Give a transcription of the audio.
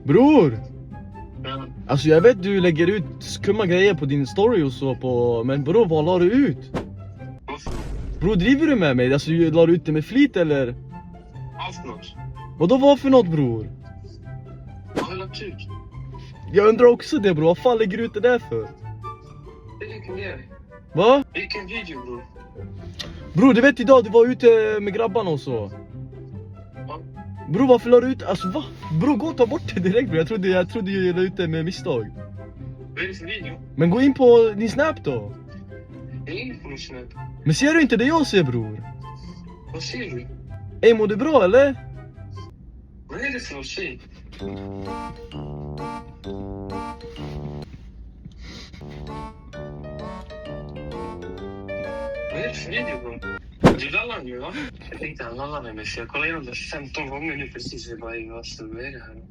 Bror! Ja. Alltså jag vet du lägger ut skumma grejer på din story och så på... Men bror, vad la du ut? Varför? Bror, driver du med mig? Alltså la du ut det med flit eller? Allt något. Vadå vad för något bror? Jag har lagt ut. Jag undrar också det bror, vad fan lägger du ut det där för? Vilken del? Va? Vilken video bror? Bror du vet idag du var ute med grabbarna och så. Ja. Bror varför la du ut, alltså va? Bror gå och ta bort det direkt bror, jag trodde jag la ut det med misstag. Vad är det för video? Men gå in på din snap då. Jag är inne på min snap. Men ser du inte det jag ser bror? Vad ser du? Ey mår du bra eller? Vad är det för något? Säg. Vad är det för video bror? Du lallar nu va? Jag tänkte han lallar med mig så jag kollade igenom det 15 gånger nu precis. Jag bara, vad är det här?